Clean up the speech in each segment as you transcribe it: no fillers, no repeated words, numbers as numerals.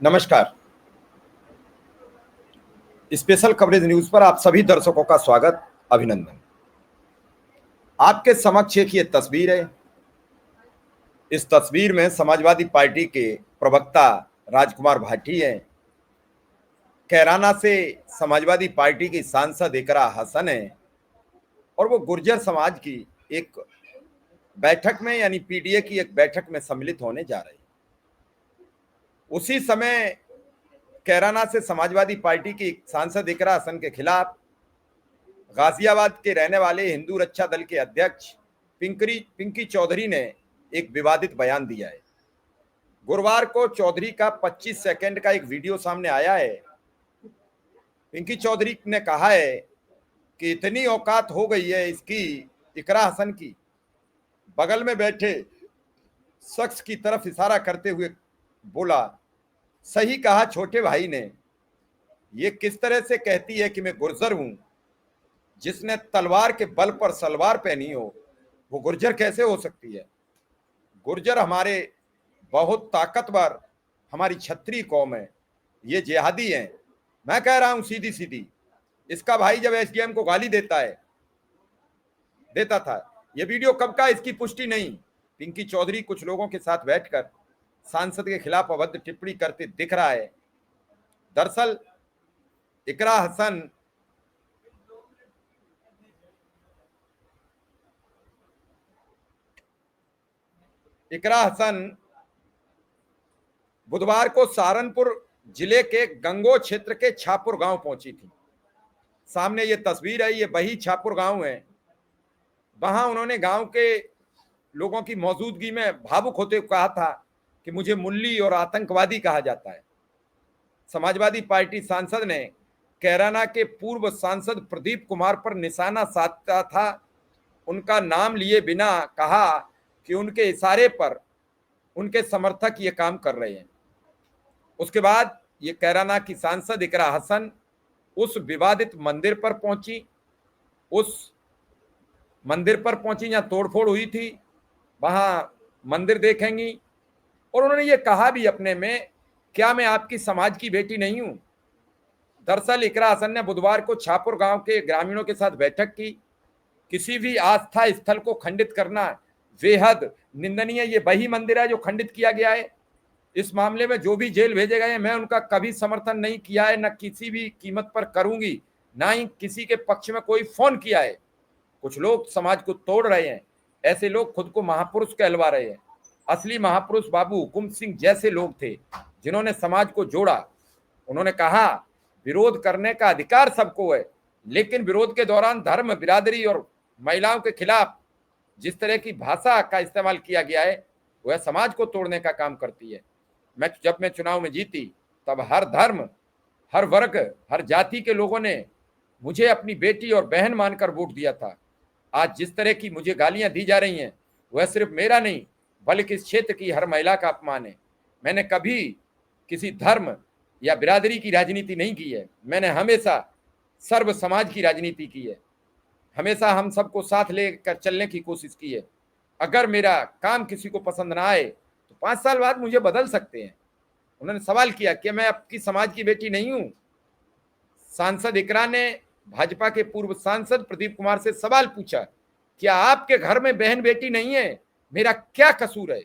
नमस्कार। Special coverage news पर आप सभी दर्शकों का स्वागत, अभिनंदन। आपके समक्ष एक ये तस्वीर है। इस तस्वीर में समाजवादी पार्टी के प्रवक्ता राजकुमार भाटी हैं। कैराना से समाजवादी पार्टी की सांसद इकरा हसन है और वो गुर्जर समाज की एक बैठक में यानी पीडीए की एक बैठक में सम्मिलित होने जा रहे हैं। उसी समय कैराना से समाजवादी पार्टी की सांसद इकरा हसन के खिलाफ गाजियाबाद के रहने वाले हिंदू रक्षा दल के अध्यक्ष पिंकी चौधरी ने एक विवादित बयान दिया है। गुरुवार को चौधरी का 25 सेकंड का एक वीडियो सामने आया है। पिंकी चौधरी ने कहा है कि इतनी औकात हो गई है इसकी, इकरा हसन की, बगल में बैठे शख्स की तरफ इशारा करते हुए बोला, सही कहा छोटे भाई ने, ये किस तरह से कहती है कि मैं गुर्जर हूं। जिसने तलवार के बल पर सलवार पहनी हो वो गुर्जर कैसे हो सकती है। गुर्जर हमारे बहुत ताकतवर, हमारी क्षत्रिय कौम है, ये जिहादी हैं। मैं कह रहा हूं सीधी सीधी, इसका भाई जब एसडीएम को गाली देता था, ये वीडियो कब का, इसकी पुष्टि नहीं। पिंकी चौधरी कुछ लोगों के साथ बैठकर सांसद के खिलाफ अभद्र टिप्पणी करते दिख रहा है। दरअसल इकरा हसन बुधवार को सहारनपुर जिले के गंगो क्षेत्र के छापुर गांव पहुंची थी। सामने ये तस्वीर है, ये वही छापुर गांव है। वहां उन्होंने गांव के लोगों की मौजूदगी में भावुक होते हुए कहा था कि मुझे मुल्ली और आतंकवादी कहा जाता है। समाजवादी पार्टी सांसद ने कैराना के पूर्व सांसद प्रदीप कुमार पर निशाना साधा था। उनका नाम लिए बिना कहा कि उनके इशारे पर उनके समर्थक ये काम कर रहे हैं। उसके बाद ये कैराना की सांसद इकरा हसन उस विवादित मंदिर पर पहुंची। उस मंदिर पर पहुंची जहां तोड़फोड़ हुई थी, वहां मंदिर देखेंगी। और उन्होंने ये कहा भी अपने में, क्या मैं आपकी समाज की बेटी नहीं हूं। दरअसल इकरा हसन ने बुधवार को छापुर गांव के ग्रामीणों के साथ बैठक की। किसी भी आस्था स्थल को खंडित करना बेहद निंदनीय। ये वही मंदिर है जो खंडित किया गया है। इस मामले में जो भी जेल भेजे गए हैं, मैं उनका कभी समर्थन नहीं किया है, न किसी भी कीमत पर करूंगी, ना ही किसी के पक्ष में कोई फोन किया है। कुछ लोग समाज को तोड़ रहे हैं। ऐसे लोग खुद को महापुरुष कहलवा रहे हैं। असली महापुरुष बाबू हुकुम सिंह जैसे लोग थे जिन्होंने समाज को जोड़ा। उन्होंने कहा, विरोध करने का अधिकार सबको है, लेकिन विरोध के दौरान धर्म, बिरादरी और महिलाओं के खिलाफ जिस तरह की भाषा का इस्तेमाल किया गया है वह समाज को तोड़ने का काम करती है। जब मैं चुनाव में जीती तब हर धर्म, हर वर्ग, हर जाति के लोगों ने मुझे अपनी बेटी और बहन मानकर वोट दिया था। आज जिस तरह की मुझे गालियां दी जा रही हैं वह सिर्फ मेरा नहीं बल्कि इस क्षेत्र की हर महिला का अपमान है। मैंने कभी किसी धर्म या बिरादरी की राजनीति नहीं की है। मैंने हमेशा सर्व समाज की राजनीति की है। हमेशा हम सबको साथ लेकर चलने की कोशिश की है। अगर मेरा काम किसी को पसंद ना आए तो 5 साल बाद मुझे बदल सकते हैं। उन्होंने सवाल किया कि मैं आपकी समाज की बेटी नहीं हूं। सांसद इकरा ने भाजपा के पूर्व सांसद प्रदीप कुमार से सवाल पूछा, क्या आपके घर में बहन बेटी नहीं है, मेरा क्या कसूर है।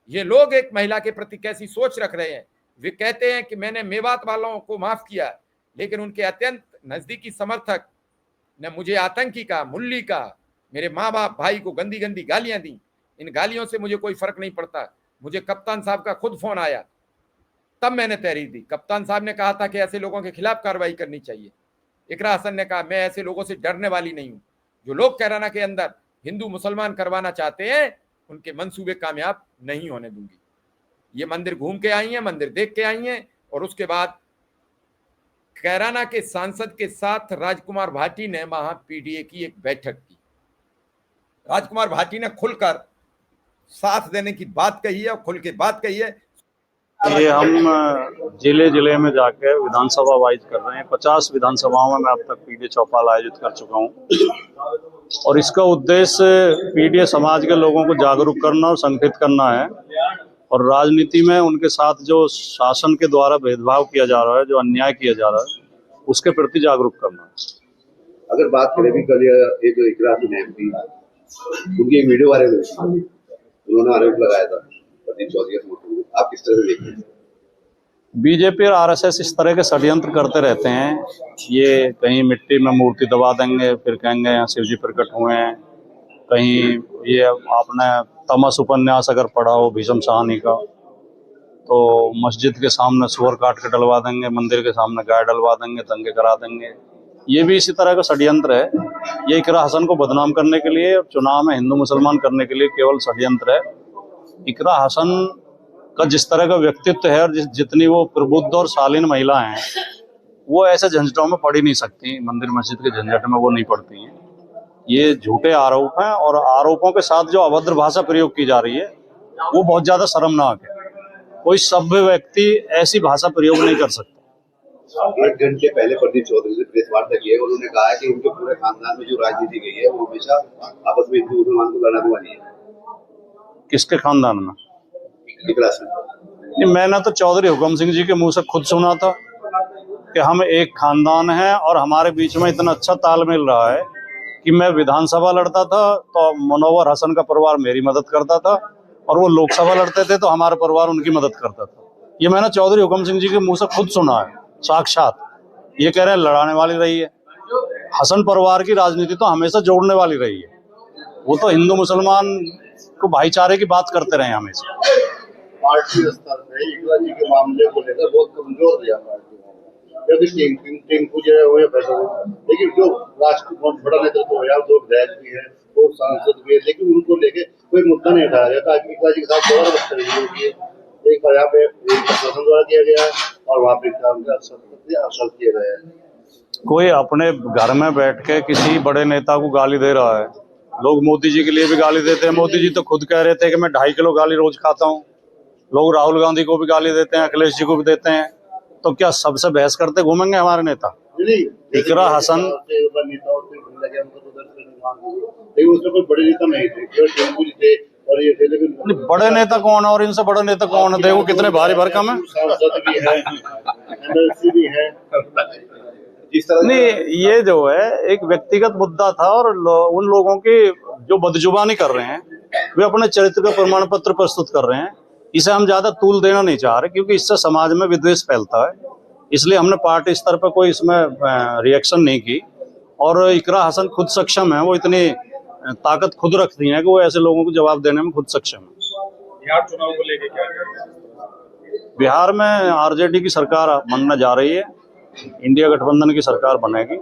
ये लोग एक महिला के प्रति कैसी सोच रख रहे हैं। वे कहते हैं कि मैंने मेवात वालों को माफ किया, लेकिन उनके अत्यंत नजदीकी समर्थक ने मुझे आतंकी कहा, मुल्ली कहा, मेरे माँ बाप भाई को गंदी गंदी गालियां दी। इन गालियों से मुझे कोई फर्क नहीं पड़ता। मुझे कप्तान साहब का खुद फोन आया, तब मैंने तहरीर दी। कप्तान साहब ने कहा था कि ऐसे लोगों के खिलाफ कार्रवाई करनी चाहिए। इकरा हसन ने कहा, मैं ऐसे लोगों से डरने वाली नहीं हूं। जो लोग कैराना के अंदर हिंदू मुसलमान करवाना चाहते हैं उनके मंसूबे कामयाब नहीं होने दूंगी। ये मंदिर घूम के आई हैं, मंदिर देख के आई हैं। और उसके बाद कैराना के सांसद के साथ राजकुमार भाटी ने वहां पीडीए की एक बैठक की। राजकुमार भाटी ने खुलकर साथ देने की बात कही है और खुल के बात कही है। ये हम जिले जिले में जाके विधानसभा वाइज कर रहे हैं। 50 विधानसभाओं में मैं अब तक पीडीए चौपाल आयोजित कर चुका हूं और इसका उद्देश्य पीडीए समाज के लोगों को जागरूक करना और संगठित करना है और राजनीति में उनके साथ जो शासन के द्वारा भेदभाव किया जा रहा है, जो अन्याय किया जा रहा है, उसके प्रति जागरूक करना। अगर बात करें भी कल ये जो इकरा मैम थी, उनकी एक वीडियो वायरल हुई, उन्होंने आरोप लगाया था प्रदीप चौधरी के, आप किस तरह से देखते हैं? बीजेपी और आरएसएस इस तरह के षड्यंत्र करते रहते हैं। ये कहीं मिट्टी में मूर्ति दबा देंगे, फिर कहेंगे यहाँ शिव जी प्रकट हुए हैं। कहीं ये आपने तमस उपन्यास अगर पढ़ा हो भीष्म शाहनी का, तो मस्जिद के सामने सुअर काट के डलवा देंगे, मंदिर के सामने गाय डलवा देंगे, दंगे करा देंगे। ये भी इसी तरह का षड्यंत्र है। ये इकरा हसन को बदनाम करने के लिए, चुनाव में हिंदू मुसलमान करने के लिए केवल षड्यंत्र है। इकरा हसन का जिस तरह का व्यक्तित्व है और जितनी वो प्रबुद्ध और शालीन महिला हैं, वो ऐसे झंझटों में पड़ ही नहीं सकती। मंदिर मस्जिद के झंझट में वो नहीं पड़ती हैं। ये झूठे आरोप हैं और आरोपों के साथ जो अभद्र भाषा प्रयोग की जा रही है वो बहुत ज्यादा शर्मनाक है। कोई सभ्य व्यक्ति ऐसी भाषा प्रयोग नहीं कर सकता। 1 घंटे पहले प्रदीप चौधरी ने प्रेस वार्ता की है, उन्होंने कहा है कि उनके पूरे खानदान में जो राजनीति गई है वो हमेशा आपस में हिंदू मुसलमान को लड़ाने वाली है। किसके खानदान में? इकरा से नहीं, मैंने तो चौधरी हुकम सिंह जी के मुंह से खुद सुना था कि हम एक खानदान हैं और हमारे बीच में इतना अच्छा तालमेल रहा है कि मैं विधानसभा लड़ता था तो मनोवर हसन का परिवार मेरी मदद करता था, और वो लोकसभा लड़ते थे तो हमारा परिवार उनकी मदद करता था। ये मैंने चौधरी हुकम सिंह जी के मुंह से खुद सुना है, साक्षात। ये कह रहे हैं लड़ाने वाली रही है। हसन परिवार की राजनीति तो हमेशा जोड़ने वाली रही है। वो तो हिंदू मुसलमान को भाईचारे की बात करते रहे हमेशा। पार्टी स्तर पे इकरा जी के मामले को लेकर बहुत कमजोर रहा पार्टी, टिंकू जो है लेकिन जो राष्ट्र बहुत बड़ा नेतृत्व है, दो विधायक भी है, दो सांसद भी है, लेकिन उनको लेके कोई मुद्दा नहीं उठाया गया। ताकि इकरा जी के साथ बहुत बदतमीजी होगी है। एक बार यहाँ पे प्रशासन द्वारा किया गया है और वहाँ पे अवसर किए गए हैं। कोई अपने घर में बैठ के किसी बड़े नेता को गाली दे रहा है। लोग मोदी जी के लिए भी गाली देते हैं। मोदी जी तो खुद कह रहे थे कि मैं 2.5 किलो गाली रोज खाता हूँ। लोग राहुल गांधी को भी गाली देते हैं, अखिलेश जी को भी देते हैं। तो क्या सबसे बहस करते घूमेंगे हमारे नेता? इकरा हसन बड़े नेता नहीं थे और ये थे, लेकिन बड़े नेता कौन है और इनसे बड़े नेता कौन है? देखो कितने भारी भरकम है। सांसद भी है, एमएलसी भी है। जिस तरह नहीं, ये जो है एक व्यक्तिगत मुद्दा था और उन लोगों की जो बदजुबानी कर रहे हैं वे अपने चरित्र का प्रमाण पत्र प्रस्तुत कर रहे हैं। इसे हम ज्यादा तूल देना नहीं चाह रहे क्योंकि इससे समाज में विद्वेष फैलता है। इसलिए हमने पार्टी स्तर पर कोई इसमें रिएक्शन नहीं की। और इकरा हसन खुद सक्षम है, वो इतनी ताकत खुद रखती है कि वो ऐसे लोगों को जवाब देने में खुद सक्षम है। बिहार चुनाव को लेकर क्या? बिहार में आरजेडी की सरकार बनने जा रही है, इंडिया गठबंधन की सरकार बनेगी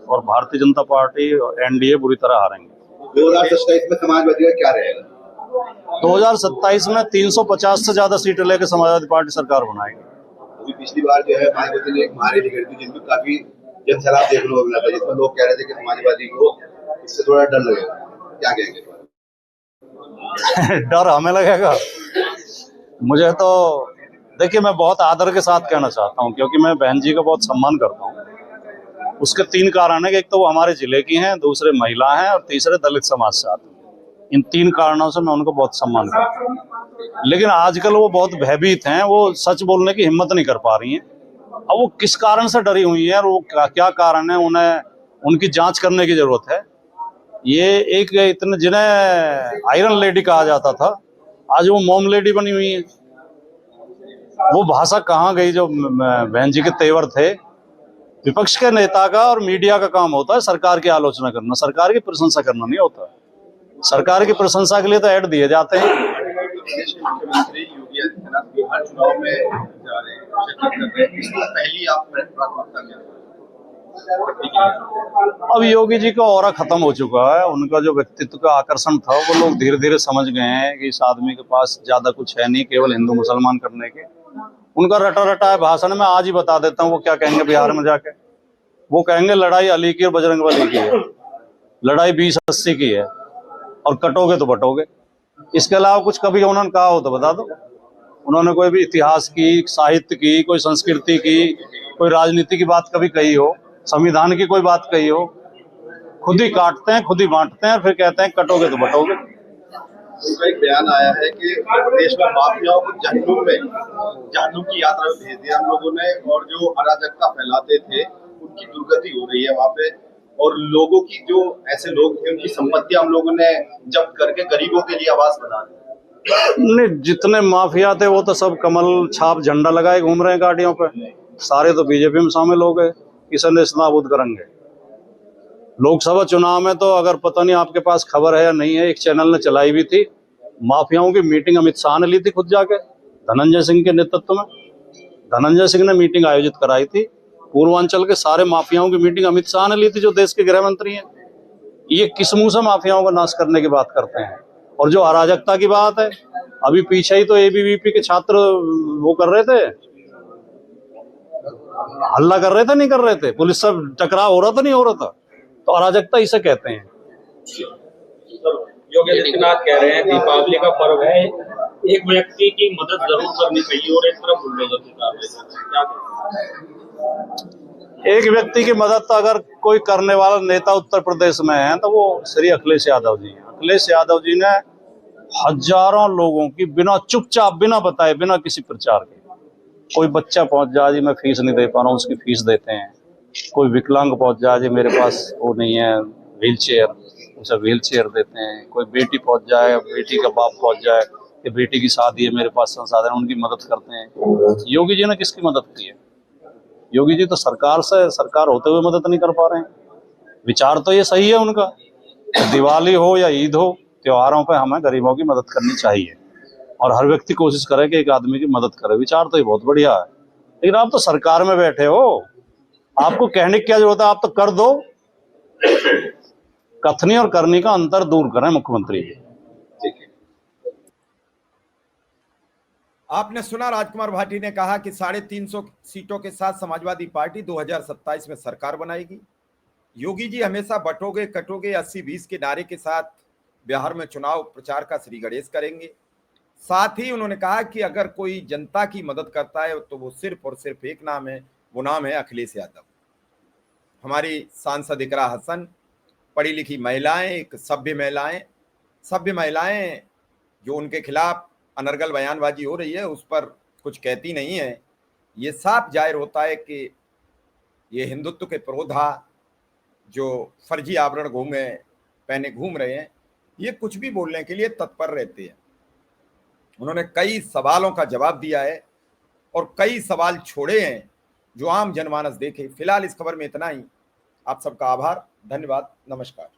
और भारतीय जनता पार्टी और एनडीए बुरी तरह हारेंगे। 2027 में समाजवादी का क्या रहेगा? 2027 में 350 से ज्यादा सीटें लेकर समाजवादी पार्टी सरकार बनाएगी। अभी पिछली बार जो है मायावती ने एक महारैली करी थी जिसमें काफी जनसैलाब देखने को मिला था, जिसमें लोग कह रहे थे कि समाजवादी को इससे थोड़ा डर लगेगा। क्या कहेंगे? डर हमें लगेगा? मुझे तो देखिए, मैं बहुत आदर के साथ कहना चाहता हूं क्योंकि मैं बहन जी का बहुत सम्मान करता हूं। उसके 3 कारण है कि एक तो वो हमारे जिले की हैं, दूसरे महिला हैं और तीसरे दलित समाज से आते हैं। इन 3 कारणों से मैं उनको बहुत सम्मान करता हूं। लेकिन आजकल वो बहुत भयभीत हैं, वो सच बोलने की हिम्मत नहीं कर पा रही हैं। अब वो किस कारण से डरी हुई है और वो क्या कारण है, उन्हें उनकी जांच करने की जरूरत है। ये एक इतने जिन्हें आयरन लेडी कहा जाता था, आज वो मोम लेडी बनी हुई है। वो भाषा कहाँ गई जो बहन जी के तेवर थे? विपक्ष के नेता का और मीडिया का काम होता है सरकार की आलोचना करना, सरकार की प्रशंसा करना नहीं होता। सरकार की प्रशंसा के लिए तो ऐड दिए जाते हैं। मुख्यमंत्री योगी आदित्यनाथ बिहार चुनाव में जा रहे हैं, शिरकत कर रहे हैं, इसलिए पहली आप प्राथमिकता क्या? अब योगी जी का ऑरा खत्म हो चुका है। उनका जो व्यक्तित्व का आकर्षण था वो लोग धीरे धीरे समझ गए हैं कि इस आदमी के पास ज्यादा कुछ है नहीं, केवल हिंदू मुसलमान करने के। उनका रटा रटा है भाषण में आज ही बता देता हूँ वो क्या कहेंगे बिहार में जाके। वो कहेंगे लड़ाई अली की और बजरंगबली की है, लड़ाई 20-80 की है और कटोगे तो बटोगे। इसके अलावा कुछ कभी उन्होंने कहा हो तो बता दो। उन्होंने कोई भी इतिहास की, साहित्य की, कोई संस्कृति की, कोई राजनीति की बात कभी कही हो, संविधान की कोई बात कही हो? खुद ही काटते हैं, खुद ही बांटते हैं, फिर कहते हैं कटोगे तो बटोगे। उनका एक बयान आया है कि देश में माफियाओं को जहन्नुम की यात्रा में भेज दिया हम लोगों ने, और जो अराजकता फैलाते थे उनकी दुर्गति हो रही है वहाँ पे, और लोगों की जो ऐसे लोग थे उनकी संपत्तियां हम लोगों ने जब्त करके गरीबों के लिए आवास बना दी। नहीं, जितने माफिया थे वो तो सब कमल छाप झंडा लगाए घूम रहे हैं गाड़ियों पे, सारे तो बीजेपी में शामिल हो गए। किसे नेस्तनाबूद करेंगे? लोकसभा चुनाव में तो अगर पता नहीं आपके पास खबर है या नहीं है, एक चैनल ने चलाई भी थी, माफियाओं की मीटिंग अमित शाह ने ली थी खुद जाके, धनंजय सिंह के नेतृत्व में। धनंजय सिंह ने मीटिंग आयोजित कराई थी, पूर्वांचल के सारे माफियाओं की मीटिंग अमित शाह ने ली थी, जो देश के गृह मंत्री हैं। ये किस मुंह से माफियाओं का नाश करने की बात करते हैं? और जो अराजकता की बात है, अभी पीछे ही तो एबीवीपी के छात्र वो कर रहे थे, हल्ला कर रहे थे, नहीं कर रहे थे, पुलिस से टकराव हो रहा था, नहीं हो रहा था। तो अराजकता इसे कहते हैं। योगी आदित्यनाथ कह रहे हैं दीपावली का पर्व है, एक व्यक्ति की मदद जरूर करनी चाहिए, और इस तरह बुलडोजर की कार्रवाई क्या कहें? एक व्यक्ति की मदद तो अगर कोई करने वाला नेता उत्तर प्रदेश में है तो वो श्री अखिलेश यादव जी हैं। अखिलेश यादव जी ने हजारों लोगों की बिना चुपचाप, बिना बताए, बिना किसी प्रचार के, कोई बच्चा पहुंच जाए जी मैं फीस नहीं दे पा रहा हूँ, उसकी फीस देते हैं। कोई विकलांग पहुंच जाए जी मेरे पास वो नहीं है व्हील चेयर, उसे व्हील चेयर देते हैं। कोई बेटी पहुंच जाए, बेटी का बाप पहुंच जाए कि बेटी की शादी है मेरे पास संसाधन, उनकी मदद करते हैं। योगी जी ने किसकी मदद की है? योगी जी तो सरकार होते हुए मदद नहीं कर पा रहे हैं। विचार तो ये सही है उनका, दिवाली हो या ईद हो, त्योहारों पे हमें गरीबों की मदद करनी चाहिए और हर व्यक्ति कोशिश करे कि एक आदमी की मदद करे। विचार तो ये बहुत बढ़िया है, लेकिन आप तो सरकार में बैठे हो, आपको कहने की क्या जरूरत है? आप तो कर दो। कथनी और करनी का अंतर दूर करें मुख्यमंत्री जी। आपने सुना राजकुमार भाटी ने कहा कि 350 सीटों के साथ समाजवादी पार्टी 2027 में सरकार बनाएगी। योगी जी हमेशा बटोगे कटोगे 80-20 के नारे के साथ बिहार में चुनाव प्रचार का श्री गणेश करेंगे। साथ ही उन्होंने कहा कि अगर कोई जनता की मदद करता है तो वो सिर्फ और सिर्फ एक नाम है, वो नाम है अखिलेश यादव। हमारी सांसद इकरा हसन पढ़ी लिखी महिलाएं, एक सभ्य महिलाएं जो उनके खिलाफ अनर्गल बयानबाजी हो रही है उस पर कुछ कहती नहीं है। ये साफ जाहिर होता है कि ये हिंदुत्व के पुरोधा जो फर्जी आवरण पहने घूम रहे हैं, ये कुछ भी बोलने के लिए तत्पर रहते हैं। उन्होंने कई सवालों का जवाब दिया है और कई सवाल छोड़े हैं जो आम जनमानस देखे। फिलहाल इस खबर में इतना ही। आप सबका आभार, धन्यवाद, नमस्कार।